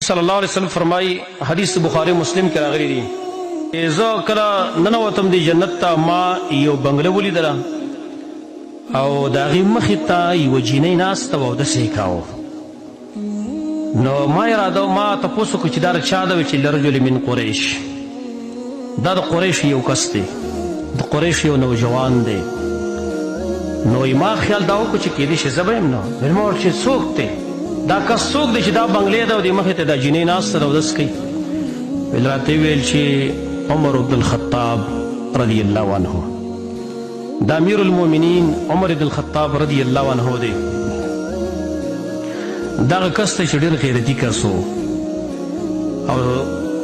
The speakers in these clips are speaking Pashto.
صلی الله علیه وسلم فرمایي حدیث بخاری مسلم کې راغلی دی زه کله ننوتم دی جنت ته ما یو بنګله ولیدله او د هغې مخې ته یوه جینۍ ناسته وه او داسې یې کاوه نو ما اراده ما تپوس وکړو چې دا د چا ده چې لرجل من قریش دا د قریش یو کس دی د قریش یو نوجوان دی نو ما خیال دا وکړو چې کیدای شي زه به یم نو ما ورته چې څوک دی دا کس څوک دی چې دا بنګلې ده او دې مخې ته دا جینۍ ناسته ده او داسې کوي ویل راته ویل چې عمر بن الخطاب رضی الله عنه دا امیر المؤمنین عمر بن الخطاب رضی الله عنه دی دغه کس ته چې ډېر غیرتي کس و او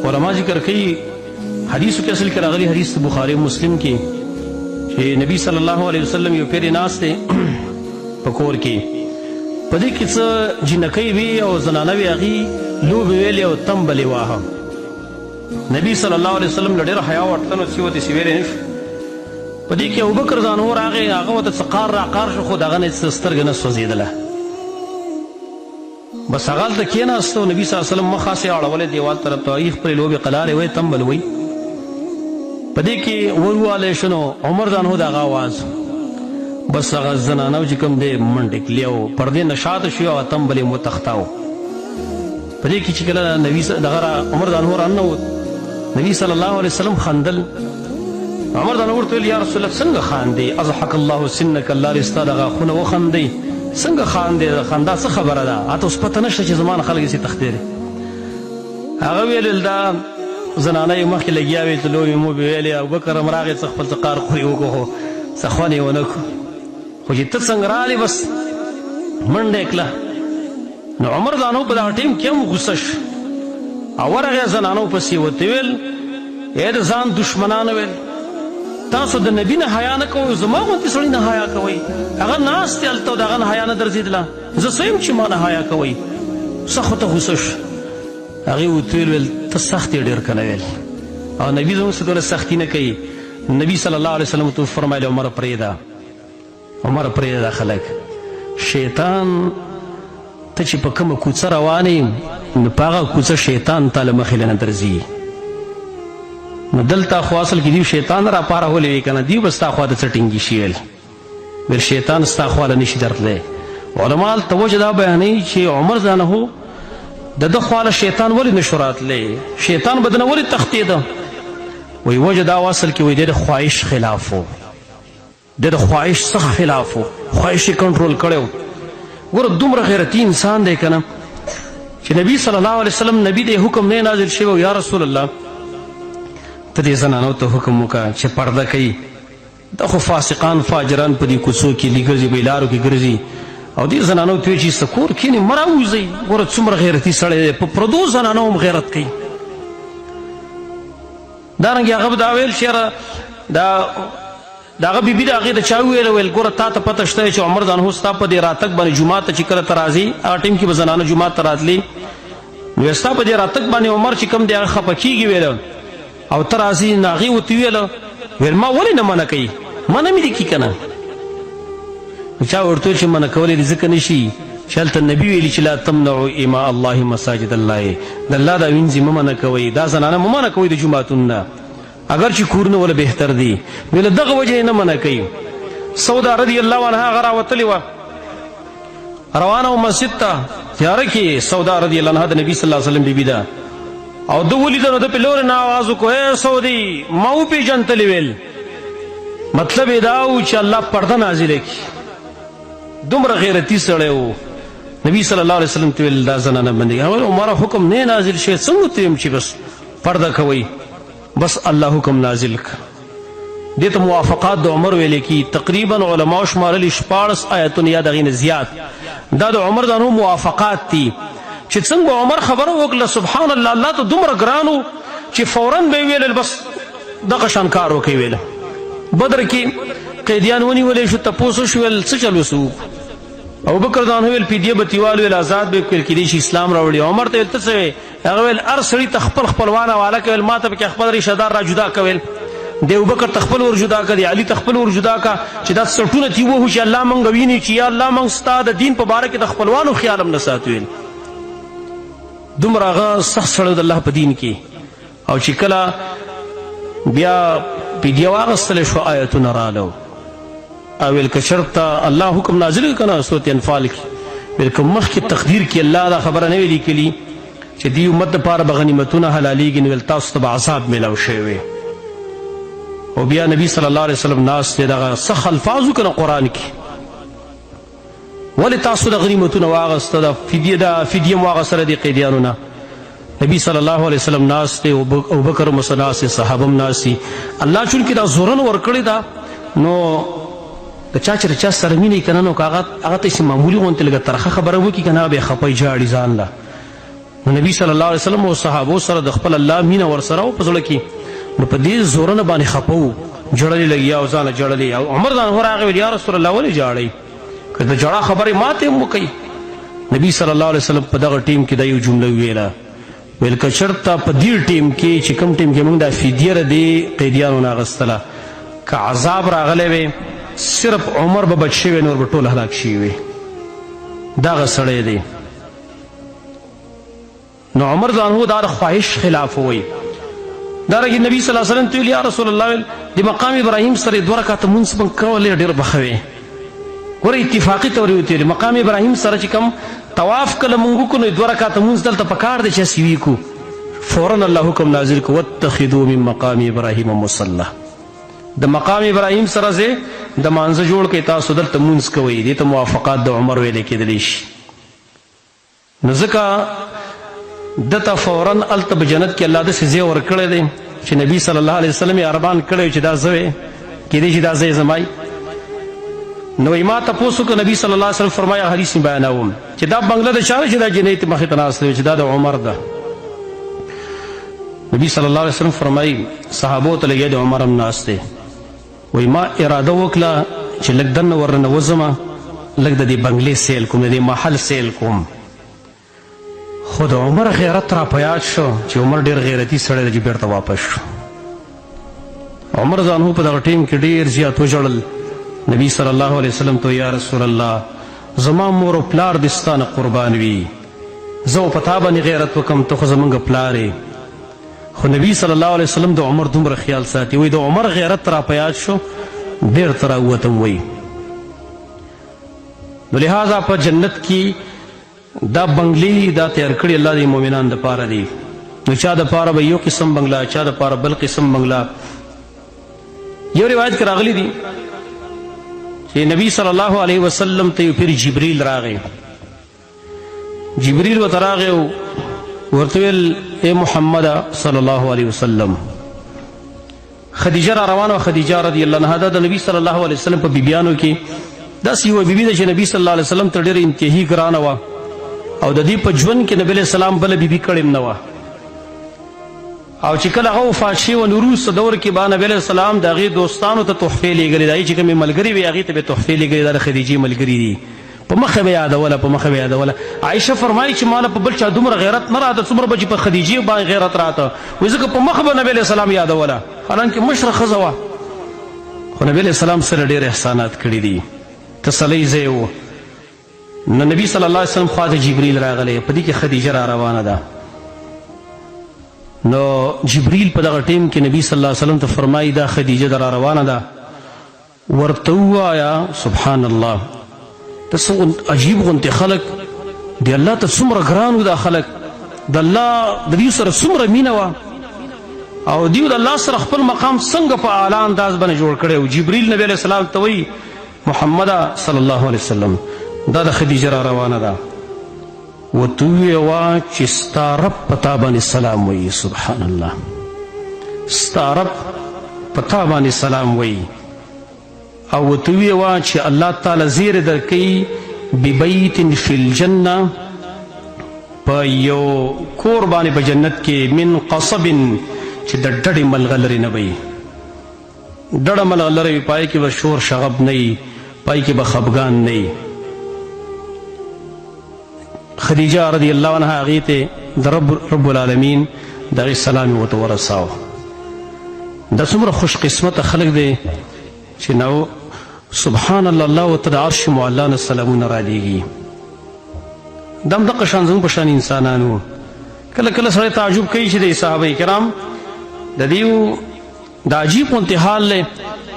علما ذکر کوي حدیثو کې اصل کې راغلی حدیث بخاري مسلم کې چې نبی صلی الله علیه وسلم یو پیر ناست دی په کور کې په دې کې څه جنکۍ وي او زنانه وي هغې لوبې ویلې او تمبلې واهه نبی صلی الله علیه وسلم له ډېره حیا ورته نو چې وداسې ویلی نه شو په دې کې ابوبکر ځانور راغی هغه ورته څه قار راقار شو خو د هغه نه څه سترګه نه سوځېدله بس هغه هلته کېناسته او نبي صلی الله علیه وسلم مخ هسې اړولی دیوال طرف ته هغې خپلې لوبې قلارې وی تمبل وی په دې کې وروالی شو نو عمر ځانهو د هغه آواز بس هغه زنانه چې کوم دی منډې کلي او پردې نه شاته شوي او تمبل یې وتښتاو په دې کې چې کله نبي دغه عمر ځانهو راننوت نبي صلی الله علیه وسلم خندل عمر ځانهو ورته ویل یا رسول الله څنګه خاندې اضحک الله سنک الله دې ستا دغه غاښونه وخندئ څنګه خاندې خندا څه خبره ده اته اوس پته نشته چې زما نه خلک یې تښتېدې هغه ویل دا زنانه یې مخکې لګیا وې چې لوبې موبې ویلې ابوبکر هم راغی څه خپل څه قار خورې وکړو خو څه خوند یې ونه کړو خو چې ته څنګه رالې بس منډه یې کړه نو عمر ځانو په دغه ټیم کې هم غوسه شو او ورغې زنانو پسې ورته ویل ای د ځان دشمنانو ویل تاسو د نبي نه حیا نه کوئ زما غوندې سړي نه حیا کوئ هغه ناست دی هلته د هغه نه حیا نه درځېدله زه څه یم چې ما نه حیا کوئ سخت ورته غوسه شو هغې ورته ویل ته سخت یې ډېر که نه ویل او نبي زموږ څه ډوله سختي نه کوي نبي صلی الله علیه وسلم ته فرمایل عمر پرېږده عمر پرېږده دا خلک شیطان ته چې په کومه کوڅه روان یې نو په هغه کوڅه شیطان تا له مخې نه درځي نو دلته خو اصل کې دیو شیطان راپارهولی وي که نه دیو به ستا خوا ته څه ټینګي شي ویل شیطان ستا خواله نشي درتلی علما هلته وجه دا بیانوي چې عمر ځانهو د ده خواله شیطان ولې نشو راتلی شیطان به د نه ولې تښتېده وی وجه دا و اصل کې وی دی د خواهش خلاف و دی د خواهش څخه خلاف و خواهش یې کنټرول کړی و ګوره دومره غیرتي انسان دی که نه چې نبي صلی الله علیه وسلم نبي دی حکم نه نازل شوی یا رسول الله ته دې زنانو ته حکم وکړه چې پرده کوي دا خو فاسقان فاجران په دې کوڅو کې ګرځي بیلارو کې ګرځي او دې زنانو ته وایي چې سته کور کښېنې مه راوځئ ګوره څومره غیرتي سړی دی په پردو زنانو هم غیرت کوي دارنګې هغه به دا ویل چې یاره د هغه بیبي د هغې د چا وویله ویل ګوره تا ته پته شته چې عمر ځانهو ستا په دې راتګ باندې جومات ته چې کله ته راځې هغه ټیم کې به زنانه جومات ته راتلې نو ستا په دې راتګ باندې عمر چې کوم دی هغه خفه کېږي ویله او ته راځي نو هغې ورته ویله ویل ما ولې نه منع کوي منع مې دې کي که نه نو چا ورته ویل چې منع کولی دې ځکه نه شي چې هلته نبي ویلي چې لا تمنعوا اماء الله مساجد الله د الله دا وینځې مه منع کوئ دا زنانه مه منع کوئ د جوماتونو نه اگر چې کورونه وله بهتر دي ویله دغه وجه یې نه منع کوي سودا رضی الله عنها هغه راوتلې وه روانه و مسجد ته تیاره کې سودا رضی الله عنها د نبي صلی الله علیه وسلم بیبي ده او ده ولیده نو ده پې لورې نه آواز وکړو ای سودي ما وپېژندلې ویل مطلب یې دا و چې الله پرده نازله کړي دومره غیرتي سړی و نبي صلی الله علیه وسلم ته ویل دا زنانه بندګي عمره حکم نه نازل شوی څنګه ته یم چې بس پرده کوئ بس الله حکم نازل کړ دې ته موافقات د عمر ویلې کی تقریبا علماو شمارلي 14 آیتونه یا د هغې نه زیات دا د عمر ځانو موافقات دي چې څنګه عمر خبره وکړه سبحان الله الله ته دومره ګران و چې فورا به یې ویلل بس دغه شان کار وکړئ ویله بدر کې قیدیان ونیولی شو تپوس وشو ویل څه چل وسو ابوبکر ځان ویل فدیه به تیوال ویل آزاد به ویل کېدای شي اسلام راوړي عمر ته ویل ته څه ویې هغه ویل هر سړي ته خپل خپلوان حواله کویل ما ته پکې خپل ریشه دار را جدا کویل د ابوبکر ته خپل ور جدا کړه د علي ته خپل ور جدا کړه چې دا سټونه تي ووهو چې الله موږ ویني چې یا الله موږ ستا د دین په باره کې د خپلوانو خیال هم نه ساتو ویل دومره هغه سخت سړی د الله په دین کې او چې کله بیا فدیه واغستلی شو آیتونه رالو او ویل که چېرته الله حکم نازل کنه سورت انفال کې ویل که مخکې تقدیر کې الله دا خبره نه وي لیکلي چې دې امت دپاره به غنیمتونه حلالېږي نو ویل تاسو ته به عذاب میلاو شوی او بیا نبی صلی الله علیه وسلم ناست دی دغه سخت الفاظ وکنه قرآن کې ولې تاسو د غنیمتونه واغسته د فدیه م واغستله دې قیدیانو نه نبی صلی الله علیه وسلم ناست دی ابوبکر هم ناست دی صحابه هم ناست دي الله چونکې دا زورن ورکړې ده نو د چا چې د چا سره مینه یي که نه نو که هغه ته یې معمولي غوندې لږه ترخه خبره وکړي که نه به یې خفه جاړي ځان له نو نبی صلی الله علیه وسلم او صحابو سره د خپل الله مینه ورسره و په زړه کې نو په دې زورنه باندې خفه و جړلې لګیا او ځانه جړلې او عمر ځان هو راغی ویل یا رسول الله ولې جاړئ که د جړا خبرې ماته هم وکئ نبی صلی الله علیه وسلم په دغه ټیم کې دا یو جمله ویله ویل که چېرته په دې ټیم کې چې کوم ټیم کې موږ دا فدیه د دې قیدیانو نه اخیستله که عذاب راغلی وی صرف عمر به بچ شوی نور به ټول هلاک شوي وي دغه سړی دی نو عمر ځانهو دا د خواهش خلاف وی دارنګې نبی صلی الله علیه وسلم ته ویل یا رسول الله ویل د مقام ابراهیم سره 2 رکعته مونځ به کولی ډېر به ښه وی ګوره اتفاقي طور یې وتېلي مقام ابراهیم سره چې کوم طواف کله مونږ وکړو نو 2 رکعته مونځ دلته پکار دی چې هسې وي کو فورا الله حکم نازل کړو واتخذوا من مقام ابراهیم مصله د مقام ابراهیم سره زه د مانځه جوړ کړئ تاسو دلته مونځ کوئ دې ته موافقات د عمر ویلی کېدلی شي نو ځکه دته فورا هلته په جنت کې الله داسې ځای ورکړی دی چې نبي صلی الله علیه وسلم یې ارمان کړی چې دا زه وی کېدی چې دا ځای زما نو ما تپوس وکړه نبي صلی الله علیه وسلم فرمایه حدیث مې بیانوم چې دا بنګله د چا دی چې دا جنۍ ته مخې ته ناست دی چې دا د عمر ده نبی صلی الله علیه وسلم فرمایي صحابو ته لګیا د عمر هم ناست دی وی ما اراده وکړه چې لږ دننه ورننه وځمه لږ د دې بنګلې سیل کوم د دې محل سیل کوم خو د عمر غیرت را په یاد شو چې عمر ډېر غیرتي سړی دی چې بېرته واپس شو عمر ځانهو په دغه ټیم کې ډېر زیات وژړل نبی صلی الله علیه وسلم ته یا رسول الله زما مور او پلار دې ستا نه قربان وي زه په تا باندې غیرت وکړم ته خو زموږ پلار یې خو نبی صلی الله علیه وسلم د عمر دومره خیال ساتي وایي د عمر غیرت را په یاد شو بېرته راووتم وایي نو لهذا په جنت کې دا بنګلې دا تیار کړي الله د مؤمنان دپاره دي نو چا دپاره به یو قسم بنګله چا دپاره بل قسم بنګله یو روایت کې راغلی دي چې نبی صلی الله علیه وسلم ته یو پیر جبریل راغی جبریل ورته راغی او ورته ویل ای محمد صلی الله علیه وسلم خدیجه را روانه خدیجه رضی الله عنها د نبی صلی الله علیه وسلم په بیبیانو کې داسې یوه بیبي ده چې نبی صلی الله علیه وسلم ته ډېره انتهایي ګرانه وه او د دې په ژوند کې نبی علیه السلام بله بیبي کړې هم نه وه او چې کله هغه وفات شوه نو وروسته دور کې به نبی علیه السلام د هغې دوستانو ته تحفې لیږلې د هغې چې کومې ملګري وې هغې ته به تحفې لیږلې دا د خدیجې ملګري دي په مخه به یادوله په مخه به یادوله عایشه فرمایي چې ماله په بل چا دومره غیرت نه راته څومره به چې په خدیجې باندې غیرت راته وایي ځکه په مخه به نبی علیه السلام یادوله حالانکې مشره ښځه وه خو نبی علیه السلام سره ډېر احسانات کړي دي تسلی ځای و نو نبی صلی الله علیه وسلم خواته جبریل راغلی په دې کې خدیجه را روانه ده نو جبریل په دغه ټیم کې نبی صلی الله علیه وسلم ته فرمایي دا خدیجه در را روانه ده ورته ووایه سبحان الله ته څه عجیب غوندې خلک د الله ته څومره ګران و دا خلک د الله د دوی سره څومره مینه وه او دوی د الله سره خپل مقام څنګه په اعلی انداز باندې جوړ کړی و جبریل نبی علیه السلام ته وایي محمد صلی الله علیه وسلم دا د خدیجه را روانه ده ورته ویې وه چې ستا رب په تا باندې سلام وایي سبحان الله ستا رب په تا باندې سلام وایي او ورته ویې وه چې الله تعالی زیری درکوي ببیت فی الجنه په یو کور باندې په جنت کې من قصب چې د ډډې ملغلرې نه وي ډډه ملغلرې وي پای کې به شور شغب نه وي پای کې به خفګان نه وي خدیجه رضی الله عنها هغې ته د رب العالمین د هغې سلام یې ورته ورساوه دا څومره خوش قسمته خلک دی چې نو سبحان الله الله ورته د عرش معلا نه سلامونه رالیږي دا هم دقه شان زموږ په شان انسانانو کله کله سره تعجب کوي چې د صحابه کرام د دیو د عجیب انتحال له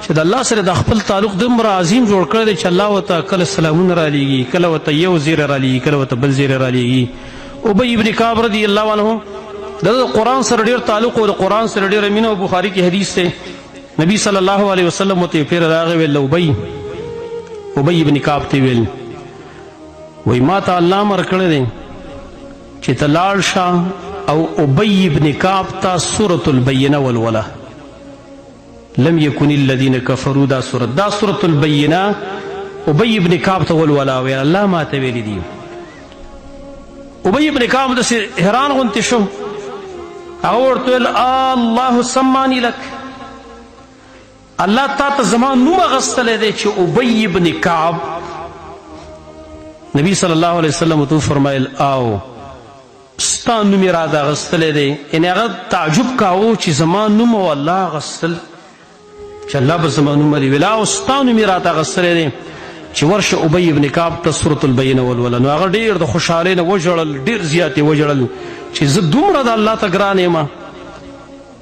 چې د الله سره د خپل تعلق دومره عظیم جوړ کړی دی چې الله ورته کله سلامونه را لیږي، کله ورته یو زیری را لیږي، کله ورته بل زیری را لیږي. ابی ابن کعب رضی الله عنه د قرآن سره ډېر تعلق او د قرآن سره ډېره مینه او بخاري کې حدیث دی. نبی صلی الله علیه وسلم ورته پیر راغی ویل ابی ابن کعب ته ویل وای ما ته الله امر کړی دی چې ته لاړ شه او ابی ابن کعب ته سورة البینه ولوله. لم يكن الذين كفروا دا سورة البینه ابی ابن کعب ته ولوله ویل الله ما ته ویلی دی. ابی ابن کعب داسې حیران غوندې شو، هغه ورته ویل الله سمانی لک، الله تا ته زما نوم اخیستلی دی چې ابی ابن کعب. نبی صلی الله علیه وسلم ورته فرمایل او ستا نوم یې راته اخیستلی دی. یعنې هغه تعجب کاوه چې زما نوم او الله اخیستل، چې الله به زما نوم لري. ویل او ستا نوم یې راته اخیستلی دی چې ورشه ابی ابن کعب ته سورة البینه ولوله. نو هغه ډېر د خوشحالۍ نه وژړل، ډېر زیات یې وژړل چې زه دومره د الله ته ګران یم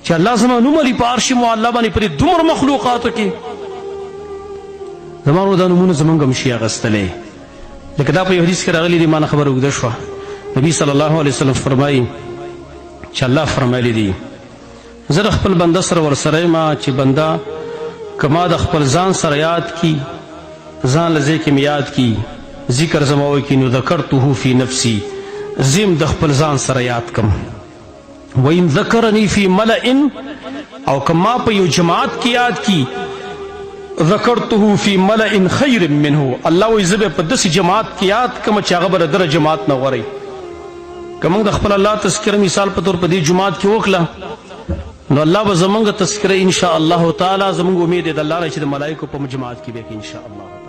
چې الله زما نوم لري په عرش معلی باندې په دې دومره مخلوقاتو کې، زما نو دا نومونه زمونږ هم شي اخیستلی. لکه دا په یو حدیث کې راغلي دي، ما نه خبره اوږده شوه. نبی صلی الله علیه وسلم فرمایي چې الله فرمایلی دي زه د خپل بنده سره ورسره یم چې بنده که ما د خپل ځان سره یاد کی، ځان له ځای کې مې یاد کی، ذکر زما وکړي، نو ذکرته فی نفسی، زم د خپل ځان سره یاد کم. وان ذکرنی فی ملئ، او که ما په یو جماعت کې یاد کی، ذکرته فی ملئ خیر منه، الله وایي زه به په داسې جماعت کې یاد کم چې هغه به د دغه جماعت نه غوره. که موږ د خپل الله تذکره مثال په طور په دې جماعت کې وکړه نو الله به زمونږ تذکره انشاء الله تعالی، زمونږ امید دی د الله نه چې د ملایکو په جماعت کې به ان شاء الله.